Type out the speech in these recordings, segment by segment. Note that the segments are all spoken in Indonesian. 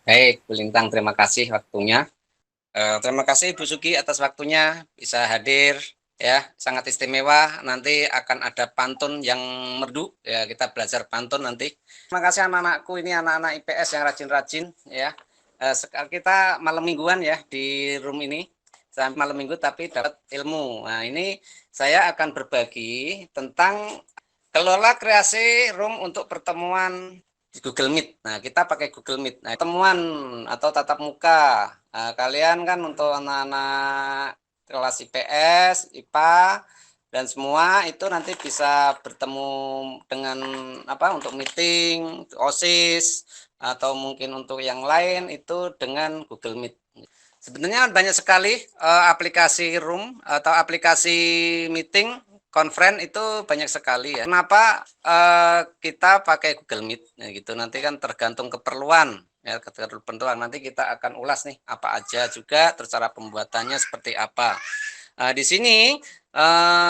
Baik, Bu Lintang, terima kasih waktunya. Terima kasih Bu Sugi atas waktunya bisa hadir ya, sangat istimewa. Nanti akan ada pantun yang merdu ya, kita belajar pantun nanti. Terima kasih anak-anakku ini anak-anak IPS yang rajin-rajin ya. Kita malam mingguan ya di room ini. Sampai malam minggu tapi dapat ilmu. Nah, ini saya akan berbagi tentang kelola kreasi room untuk pertemuan di Google Meet. Nah, kita pakai Google Meet. Nah, pertemuan atau tatap muka. Nah, kalian kan untuk anak-anak kelas IPS, IPA, dan semua itu nanti bisa bertemu dengan apa untuk meeting, OSIS, atau mungkin untuk yang lain itu dengan Google Meet. Sebenarnya banyak sekali aplikasi room atau aplikasi meeting conference itu banyak sekali ya. Kenapa kita pakai Google Meet ya gitu. Nanti kan tergantung keperluan ya, keperluan nanti kita akan ulas nih apa aja juga terus cara pembuatannya seperti apa. Di sini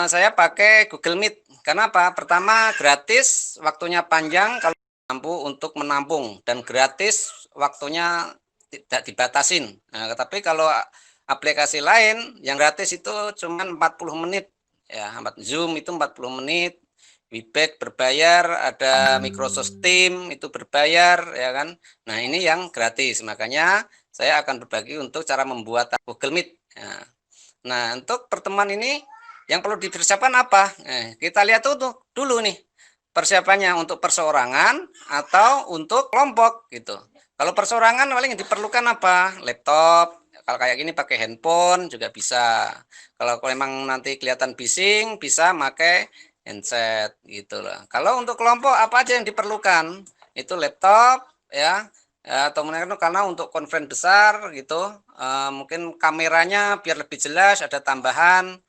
saya pakai Google Meet. Kenapa? Pertama gratis, waktunya panjang kalau mampu untuk menampung dan gratis waktunya tidak dibatasin. Nah, tapi kalau aplikasi lain yang gratis itu cuma 40 menit ya, Zoom itu 40 menit, Webex berbayar, ada Microsoft Teams itu berbayar ya kan. Nah, ini yang gratis. Makanya saya akan berbagi untuk cara membuat Google Meet. Ya. Nah, untuk pertemuan ini yang perlu dipersiapkan apa? Kita lihat dulu nih persiapannya untuk perseorangan atau untuk kelompok gitu. Kalau perseorangan paling diperlukan apa? Laptop. Kalau kayak gini pakai handphone juga bisa. Kalau memang nanti kelihatan bising, bisa pakai handset gitu loh. Kalau untuk kelompok apa aja yang diperlukan? Itu laptop ya, ya atau karena untuk conference besar gitu mungkin kameranya biar lebih jelas ada tambahan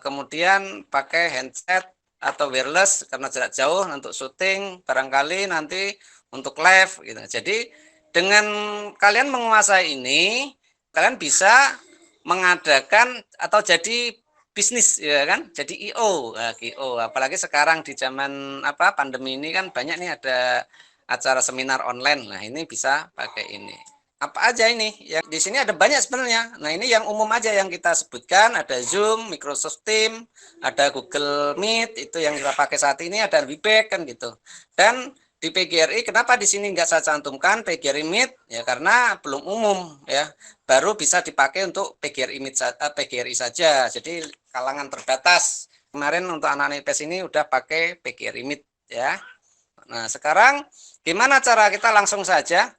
kemudian pakai handset atau wireless karena jarak jauh untuk syuting barangkali nanti untuk live gitu. Jadi dengan kalian menguasai ini kalian bisa mengadakan atau jadi bisnis ya kan jadi IO IO apalagi sekarang di zaman apa pandemi ini kan banyak nih ada acara seminar online. Nah, ini bisa pakai ini. Apa aja ini? Ya, di sini ada banyak sebenarnya. Nah, ini yang umum aja yang kita sebutkan. Ada Zoom, Microsoft Teams, ada Google Meet, itu yang kita pakai saat ini, ada Webex kan gitu. Dan di PGRI, kenapa di sini nggak saya cantumkan PGRI Meet? Ya, karena belum umum ya. Baru bisa dipakai untuk PGRI Meet, PGRI saja. Jadi kalangan terbatas. Kemarin untuk anak-anak IPS ini udah pakai PGRI Meet ya. Nah, sekarang gimana cara kita langsung saja?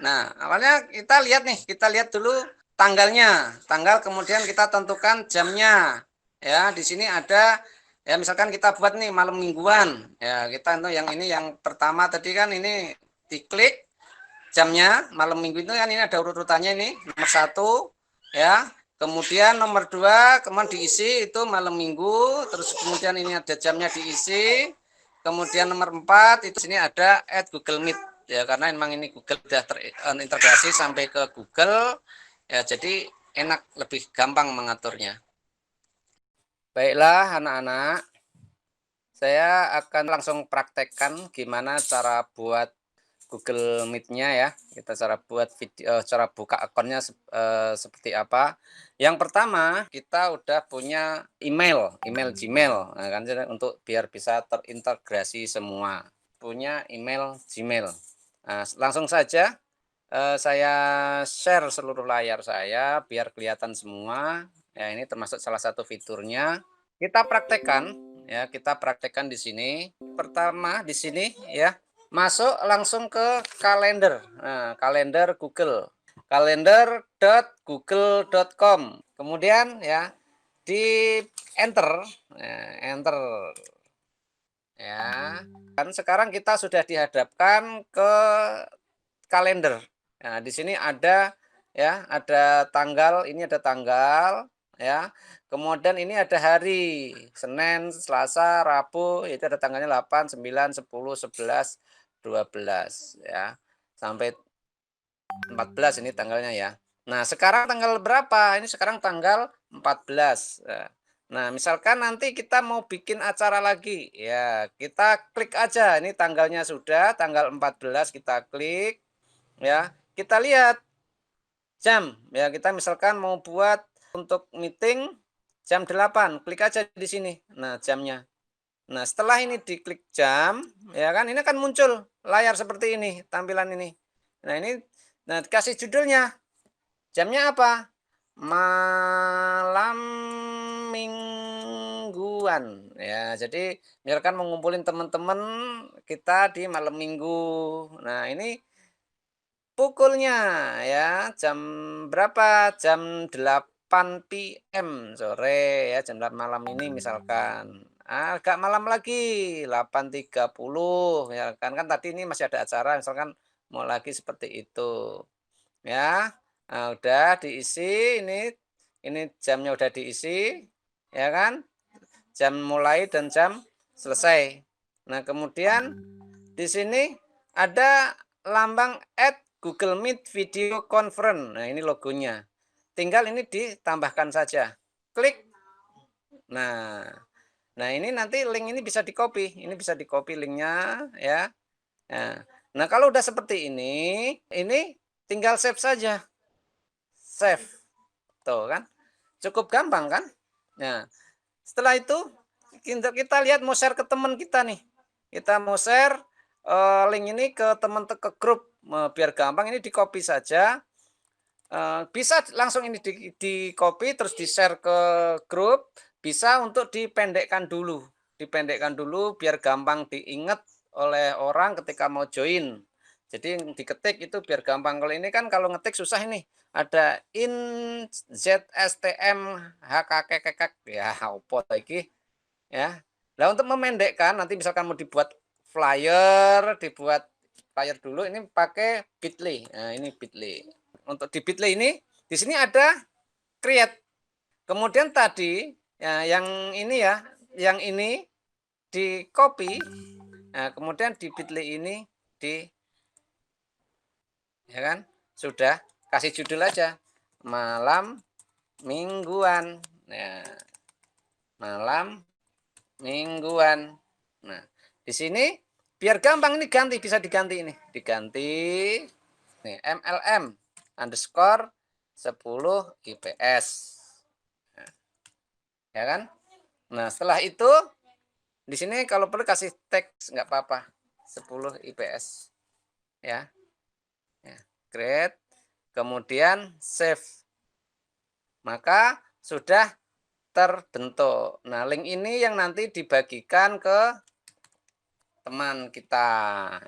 Nah, awalnya kita lihat nih, kita lihat dulu tanggalnya. Tanggal kemudian kita tentukan jamnya. Ya, di sini ada ya misalkan kita buat nih malam mingguan. Ya, kita untuk yang ini yang pertama tadi kan ini diklik jamnya malam minggu itu kan ini ada urutannya ini nomor satu ya kemudian nomor dua kemudian diisi itu malam minggu terus kemudian ini ada jamnya diisi kemudian nomor empat itu sini ada Google Meet ya karena memang ini Google sudah terintegrasi sampai ke Google ya jadi enak lebih gampang mengaturnya. Baiklah anak-anak, saya akan langsung praktekkan gimana cara buat Google Meet-nya ya. Kita cara buat video, cara buka akunnya seperti apa. Yang pertama, kita udah punya email Gmail, nah, kan untuk biar bisa terintegrasi semua. Punya email Gmail. Nah, langsung saja saya share seluruh layar saya biar kelihatan semua. Ya, ini termasuk salah satu fiturnya. Kita praktekkan ya, kita praktekkan di sini. Pertama di sini ya, masuk langsung ke kalender. Nah, kalender Google. Kalender.google.com. Kemudian ya di enter, enter ya. Kan sekarang kita sudah dihadapkan ke kalender. Nah, di sini ada ya, ada tanggal, ini ada tanggal ya. Kemudian ini ada hari, Senin, Selasa, Rabu, itu ada tanggalnya 8, 9, 10, 11, 12 ya. Sampai 14 ini tanggalnya ya. Nah, sekarang tanggal berapa? Ini sekarang tanggal 14. Nah, misalkan nanti kita mau bikin acara lagi, ya kita klik aja. Ini tanggalnya sudah, tanggal 14 kita klik. ya. Kita lihat jam, ya kita misalkan mau buat untuk meeting jam 8, klik aja di sini. Nah, jamnya. Nah, setelah ini diklik jam, ya kan, ini akan muncul layar seperti ini, tampilan ini. Nah, ini dikasih judulnya. Jamnya apa? Malam mingguan. Ya, jadi misalkan mengumpulin teman-teman kita di malam minggu. Nah, ini pukulnya ya, jam berapa? Jam 8 PM sore ya, jam 8 malam ini misalkan. Agak malam lagi, 8.30 ya kan tadi ini masih ada acara misalkan mau lagi seperti itu. Ya. Nah, udah diisi ini jamnya udah diisi ya kan? Jam mulai dan jam selesai. Nah, kemudian di sini ada lambang Google Meet Video Conference. Nah, ini logonya. Tinggal ini ditambahkan saja. Klik. Nah, ini nanti link ini bisa di-copy. Ini bisa di-copy linknya ya. Nah, kalau udah seperti ini tinggal save saja. Save. Tuh kan. Cukup gampang kan? Nah, setelah itu kita lihat mau share ke teman kita nih. Kita mau share link ini ke teman ke grup biar gampang ini di-copy saja. Bisa langsung ini di-copy terus di-share ke grup, bisa untuk dipendekkan dulu biar gampang diingat oleh orang ketika mau join. Jadi diketik itu biar gampang. Kalau ini kan kalau ngetik susah ini. Ada in ZSTM HKKKK ya opo lagi ya. Nah, untuk memendekkan nanti misalkan mau dibuat dibuat flyer dulu ini pakai Bitly. Nah, ini Bitly. Untuk di Bitly ini di sini ada create. Kemudian tadi ya, yang ini di copy. Nah, kemudian di Bitly ini ya kan? Sudah kasih judul aja. Malam mingguan. Nah, malam mingguan. Nah, di sini biar gampang ini bisa diganti ini. Diganti nih MLM underscore 10 IPS. Nah, ya kan? Nah, setelah itu di sini kalau perlu kasih teks nggak apa-apa. 10 IPS. Ya. Ya, create kemudian save. Maka sudah terbentuk. Nah, link ini yang nanti dibagikan ke teman kita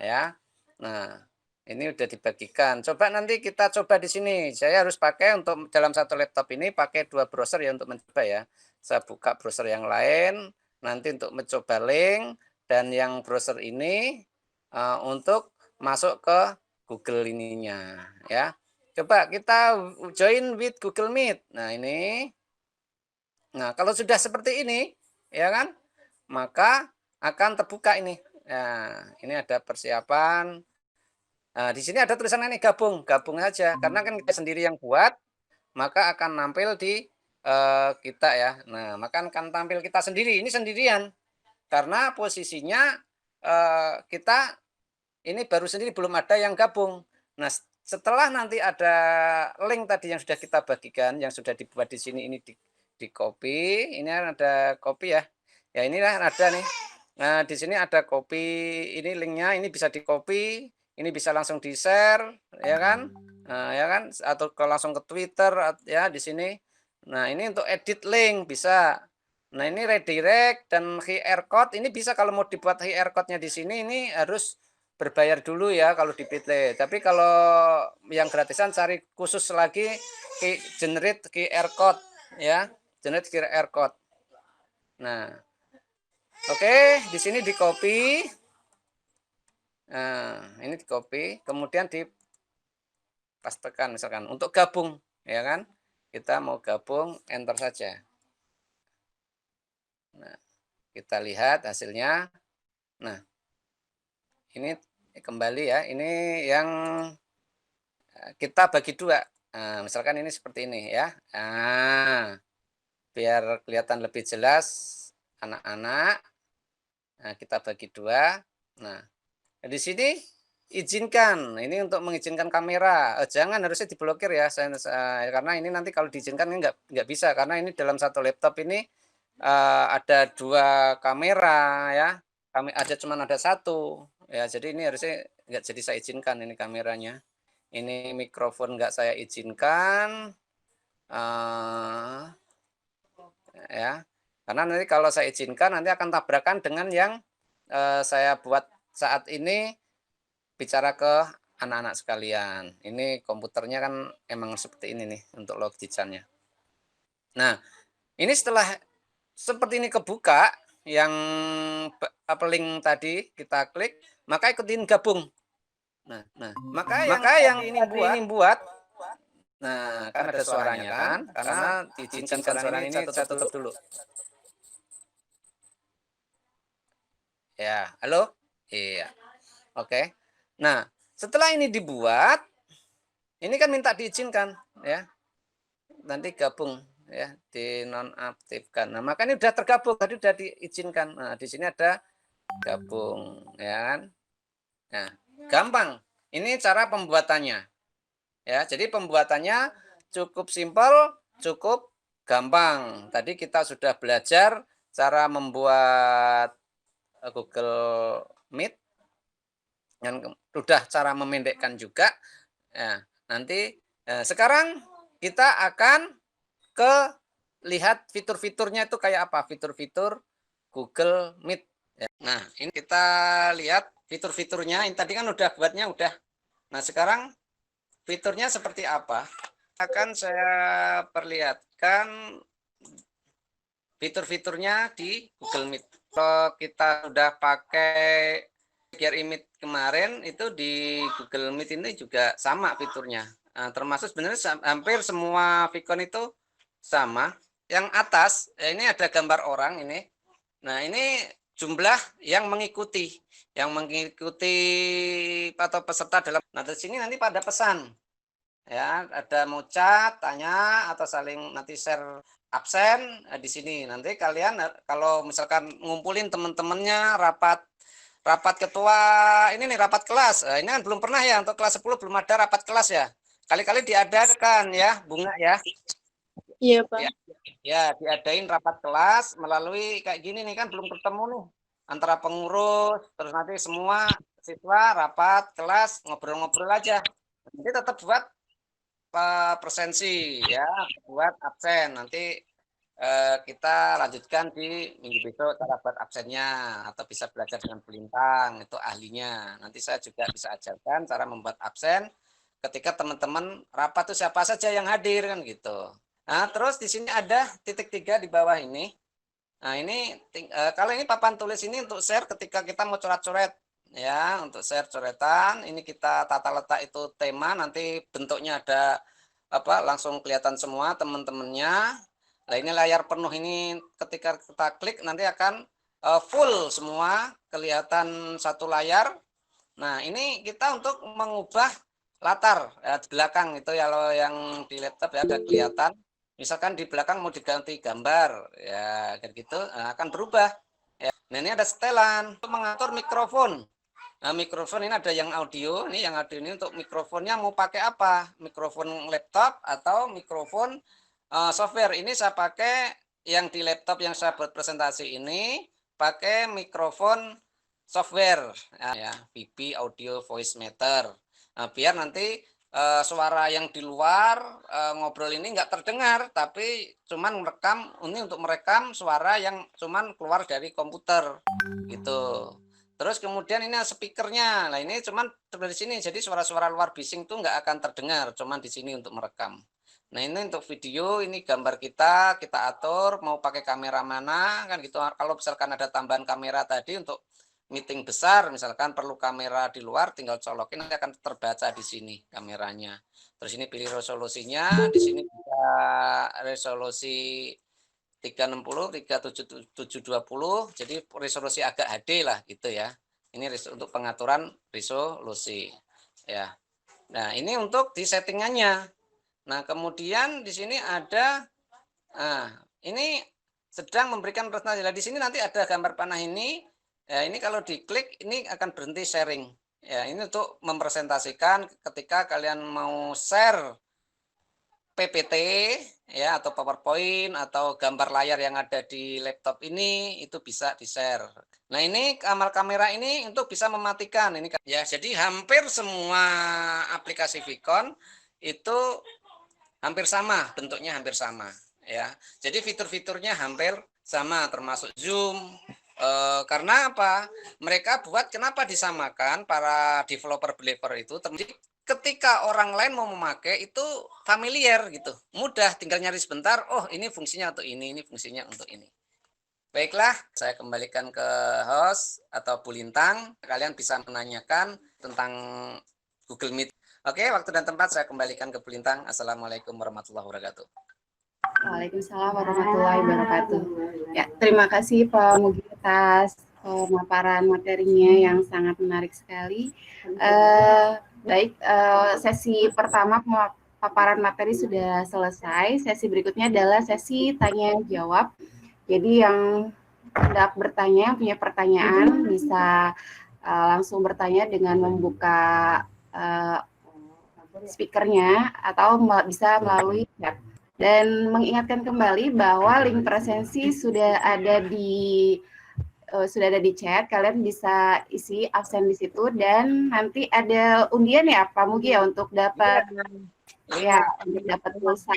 ya. Nah, ini udah dibagikan. Coba nanti kita coba di sini. Saya harus pakai untuk dalam satu laptop ini pakai 2 browser ya untuk mencoba ya. Saya buka browser yang lain nanti untuk mencoba link dan yang browser ini untuk masuk ke Google ininya ya. Coba kita join with Google Meet. Nah, ini. Nah, kalau sudah seperti ini ya kan, maka akan terbuka ini. Nah, ini ada persiapan. Nah, di sini ada tulisan ini gabung, gabung aja. Karena kan kita sendiri yang buat, maka akan nampil di kita ya. Nah, maka akan tampil kita sendiri. Ini sendirian. Karena posisinya kita ini baru sendiri belum ada yang gabung. Nah, setelah nanti ada link tadi yang sudah kita bagikan, yang sudah dibuat di sini ini di copy, ini ada copy ya. Ya inilah ada nih. Nah, di sini ada copy ini linknya, ini bisa di copy, ini bisa langsung di share, ya kan? Nah, ya kan? Atau kalau langsung ke Twitter ya di sini. Nah, ini untuk edit link bisa. Nah, ini redirect dan QR code ini bisa kalau mau dibuat QR code-nya di sini ini harus berbayar dulu ya kalau di Bitly. Tapi kalau yang gratisan cari khusus lagi generate QR code ya, generate QR code. Nah, oke, di sini di copy. Nah, ini di copy, kemudian dipastekan misalkan untuk gabung, ya kan? Kita mau gabung, enter saja. Nah, kita lihat hasilnya. Nah, ini kembali ya, ini yang kita bagi dua. Nah, misalkan ini seperti ini ya. Nah, biar kelihatan lebih jelas anak-anak. Nah, kita bagi dua. Nah, di sini izinkan, ini untuk mengizinkan kamera, jangan, harusnya diblokir ya, karena ini nanti kalau diizinkan ini nggak bisa, karena ini dalam satu laptop ini ada 2 kamera ya, cuman ada satu ya, jadi ini harusnya nggak jadi saya izinkan ini kameranya. Ini mikrofon nggak saya izinkan, ya, karena nanti kalau saya izinkan nanti akan tabrakan dengan yang saya buat saat ini bicara ke anak-anak sekalian. Ini komputernya kan emang seperti ini nih untuk logicanya. Nah, ini setelah seperti ini kebuka yang link tadi kita klik, maka ikutin gabung. Maka yang ini buat, nah kan ada suaranya kan, karena diizinkan suara ini saya tutup dulu. Ya, halo? Iya. Oke. Nah, setelah ini dibuat, ini kan minta diizinkan ya. Nanti gabung ya, dinonaktifkan. Nah, makanya udah tergabung, tadi udah diizinkan. Nah, di sini ada gabung ya kan. Nah, gampang. Ini cara pembuatannya. Ya, jadi pembuatannya cukup simpel, cukup gampang. Tadi kita sudah belajar cara membuat Google Meet, dan sudah cara memendekkan juga. Nah, nanti sekarang kita akan ke lihat fitur-fiturnya itu kayak apa, fitur-fitur Google Meet. Nah, ini kita lihat fitur-fiturnya. Ini tadi kan udah buatnya udah. Nah, sekarang fiturnya seperti apa? Akan saya perlihatkan fitur-fiturnya di Google Meet. Kalau kita udah pakai Share Image kemarin, itu di Google Meet ini juga sama fiturnya. Nah, termasuk sebenarnya hampir semua Vicon itu sama. Yang atas, ini ada gambar orang ini. Nah, ini jumlah yang mengikuti. Yang mengikuti atau peserta dalam. Nah, di sini nanti pada pesan. Ya, ada mau chat, tanya, atau saling nanti share absen di sini. Nanti kalian kalau misalkan ngumpulin teman-temannya rapat ketua ini nih, rapat kelas. Ini kan belum pernah ya, untuk kelas 10 belum ada rapat kelas ya. Kali-kali diadakan ya, Bunga ya. Iya, Pak. Ya, ya, diadain rapat kelas melalui kayak gini nih, kan belum ketemu nih antara pengurus, terus nanti semua siswa rapat kelas ngobrol-ngobrol aja. Nanti tetap buat presensi ya, buat absen. Nanti kita lanjutkan di minggu besok cara buat absennya, atau bisa belajar dengan pelintang, itu ahlinya. Nanti saya juga bisa ajarkan cara membuat absen ketika teman-teman rapat tuh siapa saja yang hadir kan gitu. Nah, terus di sini ada titik 3 di bawah ini. Nah, ini kalau ini papan tulis ini untuk share ketika kita mau coret-coret ya, untuk share coretan. Ini kita tata letak itu tema, nanti bentuknya ada apa, langsung kelihatan semua teman-temannya. Nah, ini layar penuh ini ketika kita klik nanti akan full semua, kelihatan satu layar. Nah, ini kita untuk mengubah latar di belakang itu ya, kalau yang di laptop ya ada kelihatan. Misalkan di belakang mau diganti gambar ya kayak gitu, akan berubah. Ya. Nah, ini ada setelan untuk mengatur mikrofon. Nah, mikrofon ini ada yang audio, ini yang audio ini untuk mikrofonnya mau pakai apa? Mikrofon laptop atau mikrofon software. Ini saya pakai yang di laptop yang saya buat presentasi ini, pakai mikrofon software ya, VB Audio Voice Meter. Nah, biar nanti suara yang di luar ngobrol ini nggak terdengar, tapi cuman merekam, ini untuk merekam suara yang cuman keluar dari komputer gitu. Terus kemudian ini speakernya. Nah, ini cuman dari sini, jadi suara-suara luar bising tuh nggak akan terdengar, cuman di sini untuk merekam. Nah, ini untuk video, ini gambar kita atur mau pakai kamera mana kan gitu. Kalau misalkan ada tambahan kamera tadi untuk meeting besar, misalkan perlu kamera di luar, tinggal colokin nanti akan terbaca di sini kameranya. Terus ini pilih resolusinya, di sini bisa resolusi 360, 3720, jadi resolusi agak HD lah gitu ya. Ini untuk pengaturan resolusi ya. Nah, ini untuk di settingannya. Nah, kemudian di sini ada, ini sedang memberikan presentasi. Nah, di sini nanti ada gambar panah ini. Ya, ini kalau diklik ini akan berhenti sharing. Ya, ini untuk mempresentasikan ketika kalian mau share PPT ya atau PowerPoint atau gambar layar yang ada di laptop ini itu bisa di-share. Nah, ini kamera ini untuk bisa mematikan ini ya. Jadi hampir semua aplikasi Vicon itu hampir sama, bentuknya hampir sama ya. Jadi fitur-fiturnya hampir sama termasuk Zoom. Karena apa? Mereka buat kenapa disamakan para developer itu ketika orang lain mau memakai itu familiar gitu, mudah, tinggal nyari sebentar, oh ini fungsinya untuk ini fungsinya untuk ini. Baiklah, saya kembalikan ke host atau Bu Lintang, kalian bisa menanyakan tentang Google Meet. Oke, waktu dan tempat saya kembalikan ke Bu Lintang. Assalamualaikum warahmatullahi wabarakatuh. Waalaikumsalam warahmatullahi wabarakatuh. Ya, terima kasih Pak Mugi atas pemaparan materinya yang sangat menarik sekali. Baik, sesi pertama paparan materi sudah selesai. Sesi berikutnya adalah sesi tanya jawab. Jadi yang hendak bertanya, punya pertanyaan bisa langsung bertanya dengan membuka speakernya atau bisa melalui chat. Dan mengingatkan kembali bahwa link presensi sudah ada di chat, kalian bisa isi absen di situ dan nanti ada undian ya Pak Mugi ya untuk dapat untuk dapat pulsa.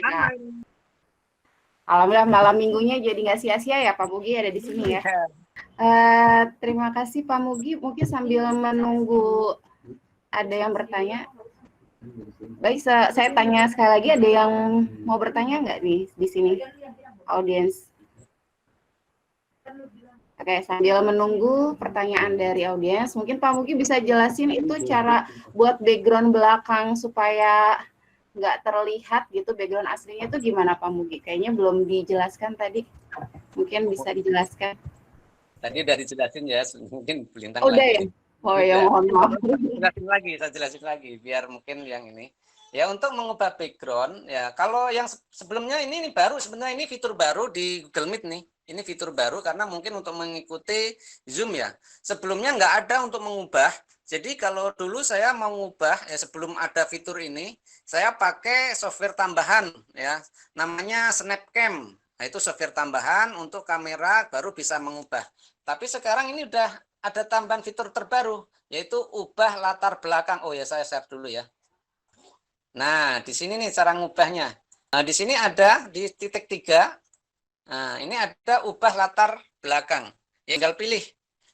Alhamdulillah malam minggunya jadi nggak sia-sia ya Pak Mugi ada di sini ya. Terima kasih Pak Mugi, mungkin sambil menunggu ada yang bertanya. Baik, saya tanya sekali lagi, ada yang mau bertanya nggak nih di sini, audiens? Oke, sambil menunggu pertanyaan dari audiens, mungkin Pak Mugi bisa jelasin itu cara buat background belakang supaya nggak terlihat gitu, background aslinya itu gimana Pak Mugi? Kayaknya belum dijelaskan tadi, mungkin bisa dijelaskan. Tadi udah dijelasin ya, mungkin Belintang udah lagi. Ya? Oh ya, mohon maaf. Saya jelasin lagi, biar mungkin yang ini. Ya, untuk mengubah background, ya kalau yang sebelumnya ini baru, sebenarnya ini fitur baru di Google Meet nih. Ini fitur baru karena mungkin untuk mengikuti Zoom ya. Sebelumnya nggak ada untuk mengubah. Jadi kalau dulu saya mau mengubah, ya sebelum ada fitur ini, saya pakai software tambahan ya, namanya Snapcam. Nah, itu software tambahan untuk kamera baru bisa mengubah. Tapi sekarang ini udah ada tambahan fitur terbaru, yaitu ubah latar belakang. Oh ya, saya share dulu ya. Nah, di sini nih cara ngubahnya. Nah, di sini ada di titik 3. Nah, ini ada ubah latar belakang. Ya, tinggal pilih.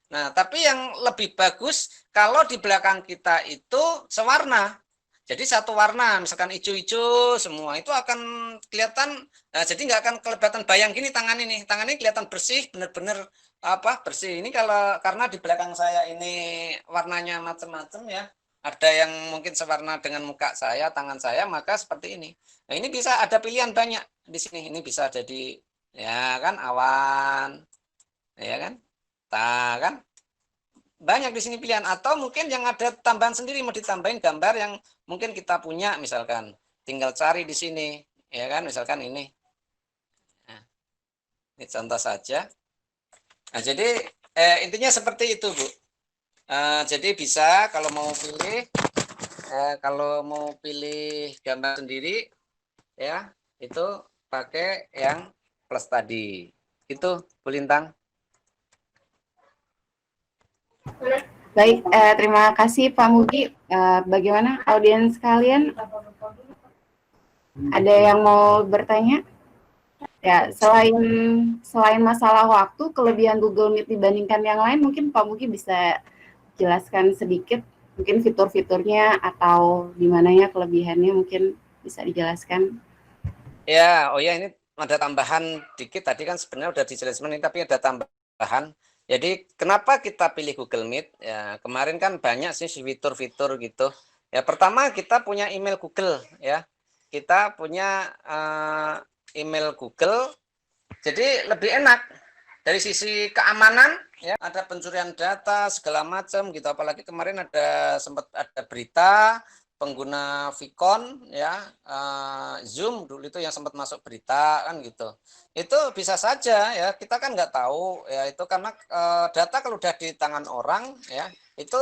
Nah, tapi yang lebih bagus kalau di belakang kita itu sewarna. Jadi satu warna, misalkan hijau-hijau semua, itu akan kelihatan, nah, jadi nggak akan kelihatan bayang gini tangan ini. Tangan ini kelihatan bersih, benar-benar bersih. Ini kalau karena di belakang saya ini warnanya macam-macam ya. Ada yang mungkin sewarna dengan muka saya, tangan saya, maka seperti ini. Nah, ini bisa ada pilihan banyak di sini. Ini bisa jadi ya kan awan, ya kan, kan banyak di sini pilihan. Atau mungkin yang ada tambahan sendiri mau ditambahin gambar yang mungkin kita punya, misalkan tinggal cari di sini, ya kan, misalkan ini. Nah, ini contoh saja. Nah, jadi intinya seperti itu, Bu. Jadi bisa kalau mau pilih gambar sendiri ya itu pakai yang plus tadi. Itu Bu Lintang. Baik, terima kasih Pak Mugi. Bagaimana audiens kalian? Ada yang mau bertanya? Ya, selain masalah waktu, kelebihan Google Meet dibandingkan yang lain, mungkin Pak Mugi bisa jelaskan sedikit, mungkin fitur-fiturnya atau di mananya kelebihannya mungkin bisa dijelaskan. Ya, oh ya, ini ada tambahan dikit, tadi kan sebenarnya udah dijelaskan ini, tapi ada tambahan. Jadi kenapa kita pilih Google Meet? Ya, kemarin kan banyak sih fitur-fitur gitu. Ya, pertama kita punya email Google ya. Kita punya email Google, jadi lebih enak dari sisi keamanan ya, ada pencurian data segala macam gitu. Apalagi kemarin sempat ada berita pengguna Vicon ya, Zoom dulu itu yang sempat masuk berita kan gitu. Itu bisa saja ya, kita kan nggak tahu ya, itu karena data kalau udah di tangan orang ya, itu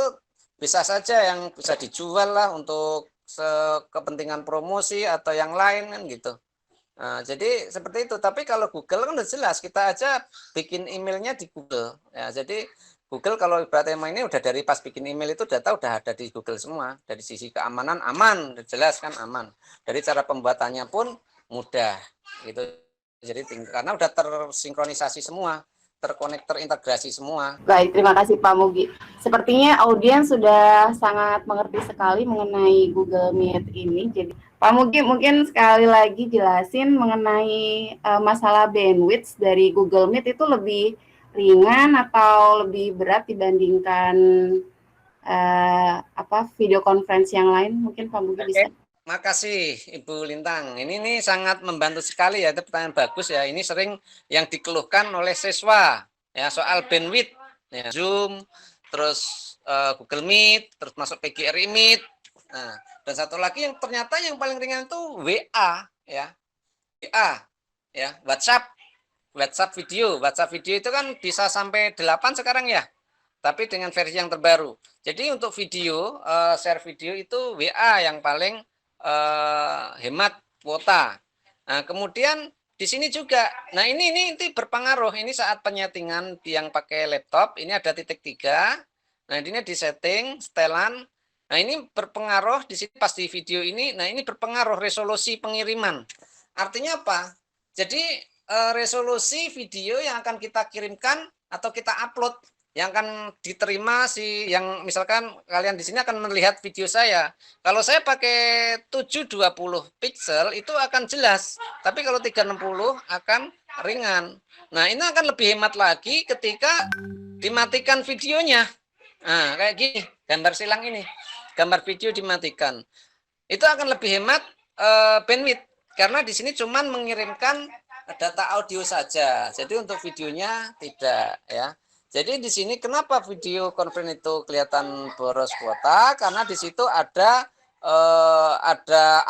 bisa saja yang bisa dijual lah untuk kepentingan promosi atau yang lain kan gitu. Nah, jadi seperti itu. Tapi kalau Google kan udah jelas, kita aja bikin emailnya di Google. Ya, jadi Google kalau ibaratnya ini udah dari pas bikin email itu data udah ada di Google semua. Dari sisi keamanan aman, jelas kan aman. Dari cara pembuatannya pun mudah gitu. Jadi karena udah tersinkronisasi semua, terkonek, terintegrasi semua. Baik, terima kasih Pak Mugi. Sepertinya audiens sudah sangat mengerti sekali mengenai Google Meet ini. Jadi Pak Mugi mungkin sekali lagi jelasin mengenai masalah bandwidth dari Google Meet itu lebih ringan atau lebih berat dibandingkan video conference yang lain. Mungkin Pak Mugi bisa. Makasih Ibu Lintang. Ini nih sangat membantu sekali ya, itu pertanyaan bagus ya. Ini sering yang dikeluhkan oleh siswa ya soal bandwidth ya, Zoom, terus Google Meet, terus masuk PGRI Meet. Nah, dan satu lagi yang ternyata yang paling ringan itu WA ya. WA ya, WhatsApp video. WhatsApp video itu kan bisa sampai 8 sekarang ya. Tapi dengan versi yang terbaru. Jadi untuk video, share video itu WA yang paling hemat kuota. Nah, kemudian di sini juga, nah ini berpengaruh. Ini saat penyetingan yang pakai laptop, ini ada titik 3. Nah, ini di setting, setelan. Nah, ini berpengaruh di sini pas di video ini. Nah, ini berpengaruh resolusi pengiriman. Artinya apa? Jadi resolusi video yang akan kita kirimkan atau kita upload yang akan diterima yang misalkan kalian di sini akan melihat video saya. Kalau saya pakai 720 pixel itu akan jelas, tapi kalau 360 akan ringan. Nah, ini akan lebih hemat lagi ketika dimatikan videonya. Nah, kayak gini, gambar silang ini. Gambar video dimatikan. Itu akan lebih hemat bandwidth karena di sini cuman mengirimkan data audio saja. Jadi untuk videonya tidak ya. Jadi di sini kenapa video conference itu kelihatan boros kuota? Karena di situ ada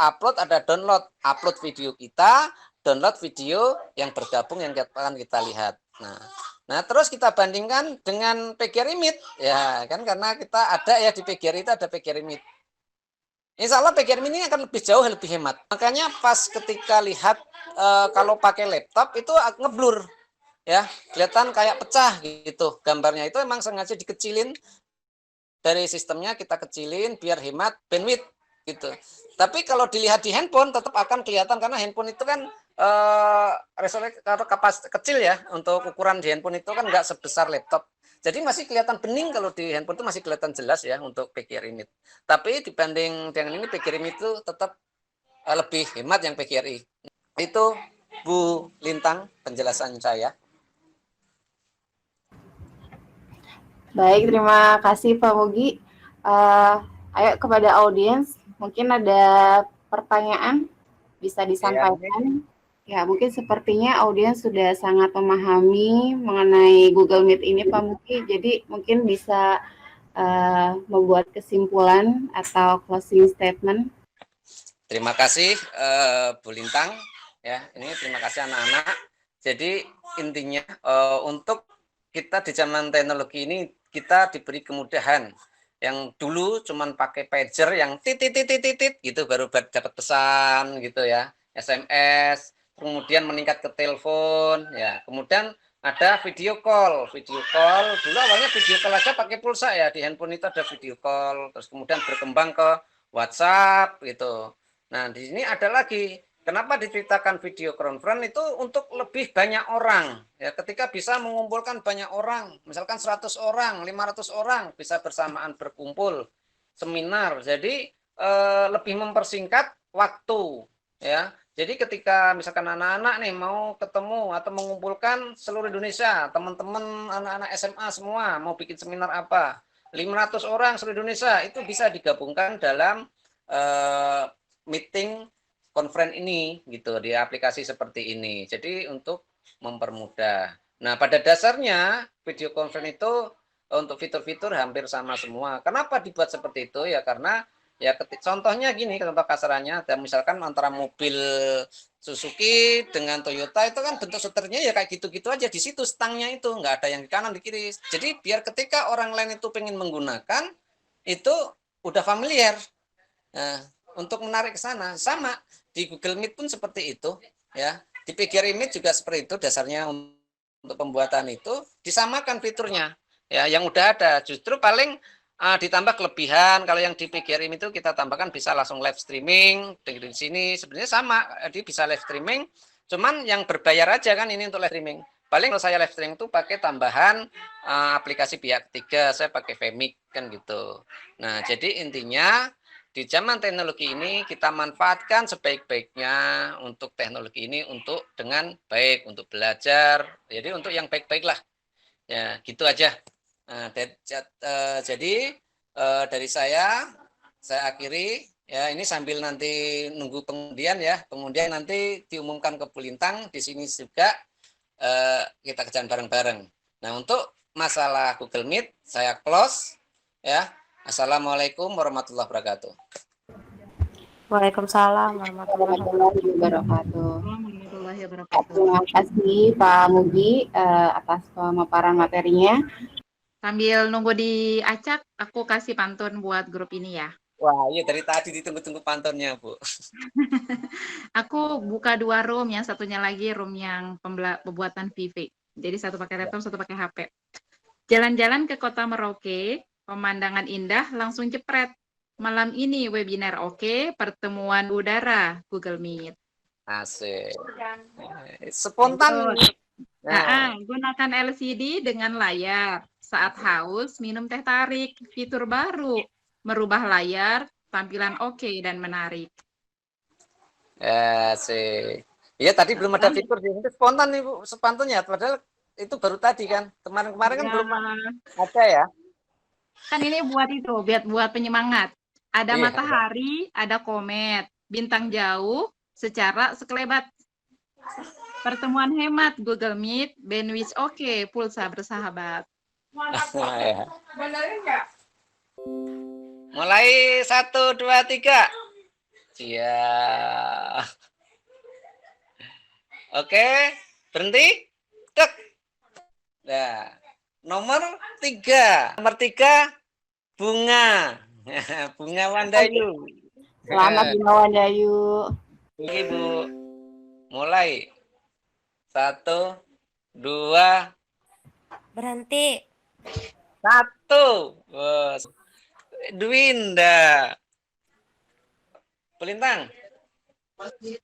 upload, ada download. Upload video kita, download video yang bergabung yang akan kita lihat. Nah, terus kita bandingkan dengan PGRI Meet ya kan, karena kita ada ya di PGRI itu ada PGRI Meet. Insya Allah PGRI Meet ini akan lebih jauh lebih hemat. Makanya pas ketika lihat kalau pakai laptop itu ngeblur. Ya, kelihatan kayak pecah gitu. Gambarnya itu emang sengaja dikecilin dari sistemnya, kita kecilin biar hemat bandwidth gitu. Tapi kalau dilihat di handphone tetap akan kelihatan karena handphone itu kan resolusi atau kapasitas kecil ya, untuk ukuran di handphone itu kan nggak sebesar laptop. Jadi masih kelihatan bening kalau di handphone itu masih kelihatan jelas ya untuk PGRI Meet. Tapi dibanding dengan ini PGRI Meet itu tetap lebih hemat yang PGRI. Itu Bu Lintang penjelasan saya. Baik, terima kasih Pak Mugi. Ayo kepada audiens, mungkin ada pertanyaan bisa disampaikan. Ya, mungkin sepertinya audiens sudah sangat memahami mengenai Google Meet ini Pak Mugi, jadi mungkin bisa membuat kesimpulan atau closing statement. Terima kasih Bu Lintang. Ya, ini terima kasih anak-anak. Jadi intinya untuk kita di zaman teknologi ini kita diberi kemudahan. Yang dulu cuman pakai pager yang titit gitu baru dapat pesan gitu ya, SMS, kemudian meningkat ke telepon ya. Kemudian ada video call. Dulu awalnya video call aja pakai pulsa ya, di handphone itu ada video call, terus kemudian berkembang ke WhatsApp gitu. Nah, di sini ada lagi. Kenapa diceritakan video conference itu untuk lebih banyak orang. Ya, ketika bisa mengumpulkan banyak orang, misalkan 100 orang, 500 orang bisa bersamaan berkumpul seminar. Jadi lebih mempersingkat waktu, ya. Jadi ketika misalkan anak-anak nih mau ketemu atau mengumpulkan seluruh Indonesia, teman-teman anak-anak SMA semua mau bikin seminar apa? 500 orang seluruh Indonesia itu bisa digabungkan dalam meeting conference ini gitu di aplikasi seperti ini. Jadi untuk mempermudah. Nah, pada dasarnya video conference itu untuk fitur-fitur hampir sama semua. Kenapa dibuat seperti itu? Ya karena ya contohnya gini, contoh kasarannya, misalkan antara mobil Suzuki dengan Toyota itu kan bentuk setirnya ya kayak gitu-gitu aja, di situ stangnya itu nggak ada yang di kanan di kiri. Jadi biar ketika orang lain itu pengen menggunakan itu udah familiar. Nah, untuk menarik ke sana sama di Google Meet pun seperti itu ya. Di PGRI Meet juga seperti itu dasarnya untuk pembuatan itu disamakan fiturnya. Ya, yang udah ada justru paling ditambah kelebihan kalau yang di PGRI Meet itu kita tambahkan bisa langsung live streaming di sini sebenarnya sama dia bisa live streaming cuman yang berbayar aja kan ini untuk live streaming. Paling kalau saya live streaming itu pakai tambahan aplikasi pihak ketiga, saya pakai Vmix kan gitu. Nah, jadi intinya di zaman teknologi ini kita manfaatkan sebaik-baiknya untuk teknologi ini untuk dengan baik untuk belajar. Jadi untuk yang baik-baik lah. Ya, gitu aja. Nah, jadi dari saya akhiri ya ini sambil nanti nunggu pengundian ya. Pengundian nanti diumumkan ke Bulintang di sini juga kita kerjaan bareng-bareng. Nah, untuk masalah Google Meet saya close ya. Assalamualaikum warahmatullahi wabarakatuh. Waalaikumsalam warahmatullahi Warahmatullahi wabarakatuh. warahmatullahi wabarakatuh. Terima kasih Pak Mugi atas pemaparan materinya. Sambil nunggu diacak, aku kasih pantun buat grup ini ya. Wah, iya dari tadi ditunggu-tunggu pantunnya, Bu. Aku buka 2 room, yang satunya lagi room yang pembuatan VV. Jadi satu pakai laptop, satu pakai HP. Jalan-jalan ke kota Merauke, pemandangan indah langsung jepret. Malam ini webinar oke, pertemuan udara Google Meet. Asik. Spontan. Nah, gunakan LCD dengan layar. Saat haus, minum teh tarik. Fitur baru, merubah layar, tampilan oke dan menarik. Asik. Iya tadi belum ada fitur sih. Itu spontan nih Bu, sepantunnya. Padahal itu baru tadi kan. Kemarin-kemarin kan belum ada ya. Kan ini buat itu, buat penyemangat. Ada Iya. matahari, ada komet, bintang jauh, secara sekelebat. Pertemuan hemat Google Meet, bandwidth oke, pulsa bersahabat. Ya. Mulai 1, 2, 3. Iya. Oke, berhenti. Tek. Nah, nomor 3. Nomor 3 bunga. Bunga Wandayu. Selamat Bunga Wandayu. Ibu. Mulai. 1, 2, Berhenti. 1. Dwinda. Pelintang.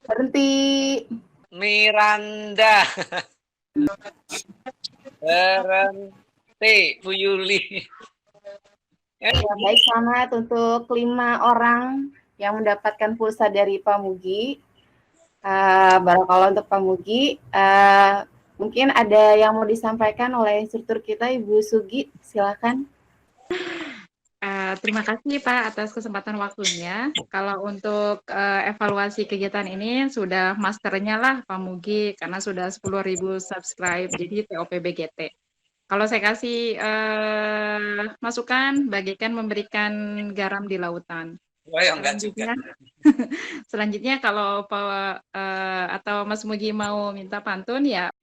Berhenti. Miranda. Berhenti. Bu Yuli. Ya, baik, selamat untuk 5 orang yang mendapatkan pulsa dari Pak Mugi. Barakallah untuk Pak Mugi. Mungkin ada yang mau disampaikan oleh instruktur kita, Ibu Sugi, silakan. Terima kasih Pak atas kesempatan waktunya. Kalau untuk evaluasi kegiatan ini sudah masternya lah Pak Mugi karena sudah 10.000 subscribe, jadi TOPBGT. Kalau saya kasih masukan, bagikan memberikan garam di lautan. Oh, ya, enggak juga. Selanjutnya kalau atau Mas Mugi mau minta pantun ya